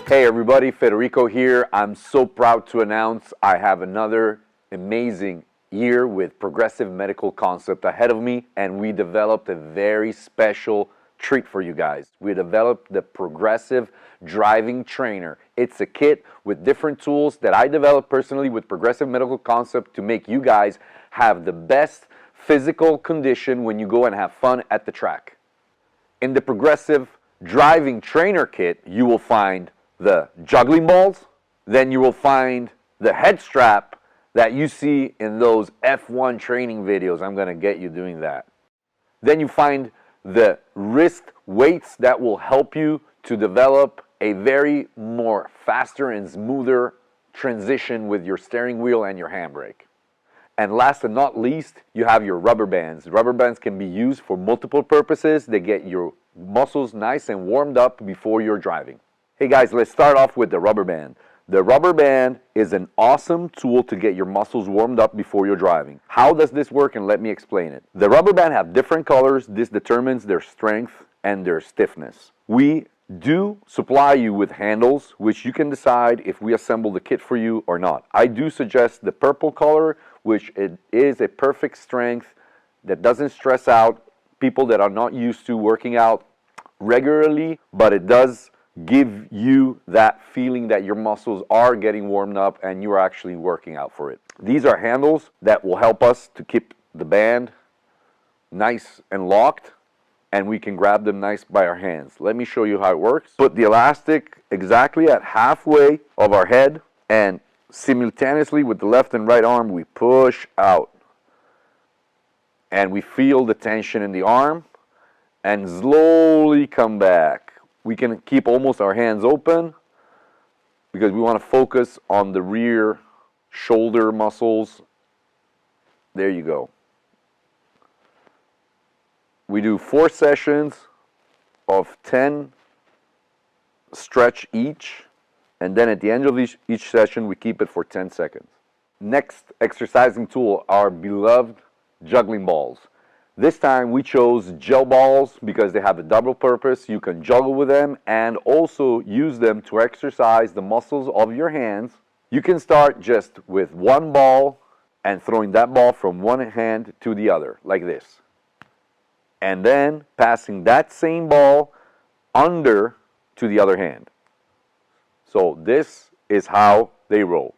Hey everybody, Federico here. I'm so proud to announce I have another amazing year with Progressive Medical Concept ahead of me, and we developed a very special treat for you guys. We developed the Progressive Driving Trainer. It's a kit with different tools that I developed personally with Progressive Medical Concept to make you guys have the best physical condition when you go and have fun at the track. In the Progressive Driving Trainer kit, you will find the juggling balls, then you will find the head strap that you see in those F1 training videos. I'm going to get you doing that. Then you find the wrist weights that will help you to develop a very more faster and smoother transition with your steering wheel and your handbrake. And last but not least, you have your rubber bands. Rubber bands can be used for multiple purposes. They get your muscles nice and warmed up before you're driving. Hey guys, let's start off with the rubber band. The rubber band is an awesome tool to get your muscles warmed up before you're driving. How does this work? And let me explain it. The rubber band have different colors. This determines their strength and their stiffness. We do supply you with handles, which you can decide if we assemble the kit for you or not. I do suggest the purple color, which it is a perfect strength that doesn't stress out people that are not used to working out regularly, but it does give you that feeling that your muscles are getting warmed up and you're actually working out for it. These are handles that will help us to keep the band nice and locked, and we can grab them nice by our hands. Let me show you how it works. Put the elastic exactly at halfway of our head, and simultaneously with the left and right arm we push out, and we feel the tension in the arm and slowly come back. We can keep almost our hands open because we want to focus on the rear shoulder muscles. There you go. We do 4 sessions of 10 stretch each, and then at the end of each session we keep it for 10 seconds. Next exercising tool, our beloved juggling balls. This time we chose gel balls because they have a double purpose. You can juggle with them and also use them to exercise the muscles of your hands. You can start just with one ball and throwing that ball from one hand to the other, like this. And then passing that same ball under to the other hand. So this is how they roll.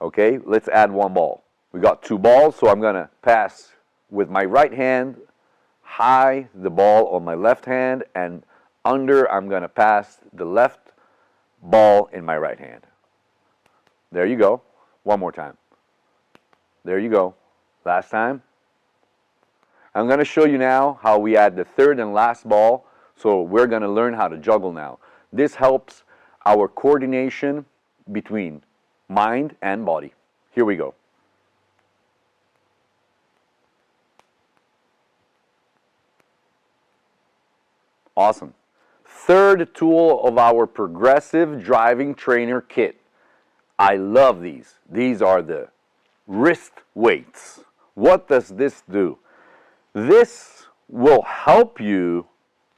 Okay, let's add one ball. We got 2 balls, so I'm going to pass with my right hand high the ball on my left hand, and under I'm going to pass the left ball in my right hand. There you go. One more time. There you go. Last time. I'm going to show you now how we add the third and last ball. So we're going to learn how to juggle now. This helps our coordination between mind and body. Here we go. Awesome. Third tool of our Progressive Driving Trainer kit. I love these. These are the wrist weights. What does this do? This will help you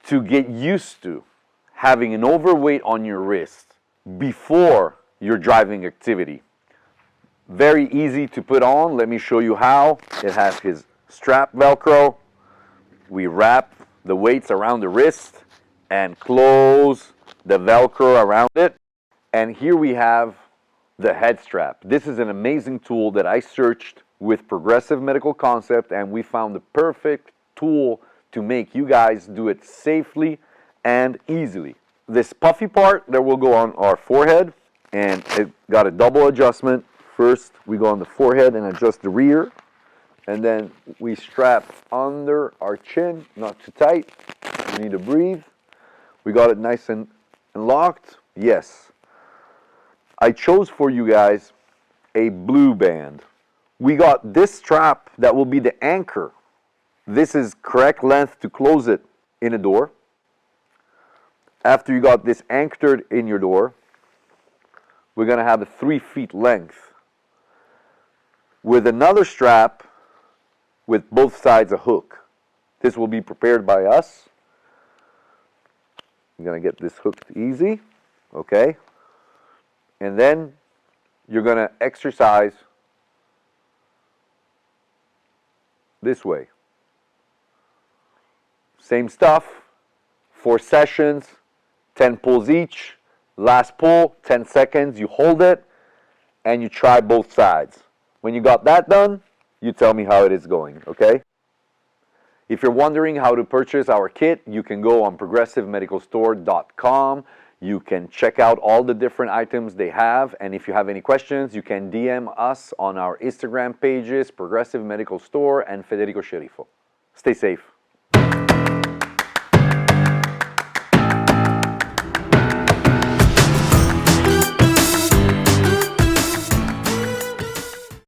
to get used to having an overweight on your wrist before your driving activity. Very easy to put on. Let me show you how. It has his strap Velcro. We wrap the weights around the wrist and close the Velcro around it. And here we have the head strap. This is an amazing tool that I searched with Progressive Medical Concept, and we found the perfect tool to make you guys do it safely and easily. This puffy part that will go on our forehead, and it got a double adjustment. First we go on the forehead and adjust the rear, and then we strap under our chin, not too tight. We need to breathe. We got it nice and locked. Yes. I chose for you guys a blue band. We got this strap that will be the anchor. This is correct length to close it in a door. After you got this anchored in your door, we're going to have a 3 feet length with another strap with both sides a hook. This will be prepared by us. I'm going to get this hooked easy. Okay, And then you're going to exercise this way. Same stuff, 4 sessions, 10 pulls each. Last pull, 10 seconds, you hold it, and you try both sides. When you got that done, you tell me how it is going, okay? If you're wondering how to purchase our kit, you can go on progressivemedicalstore.com. You can check out all the different items they have, and if you have any questions, you can DM us on our Instagram pages, Progressive Medical Store and Federico Sceriffo. Stay safe.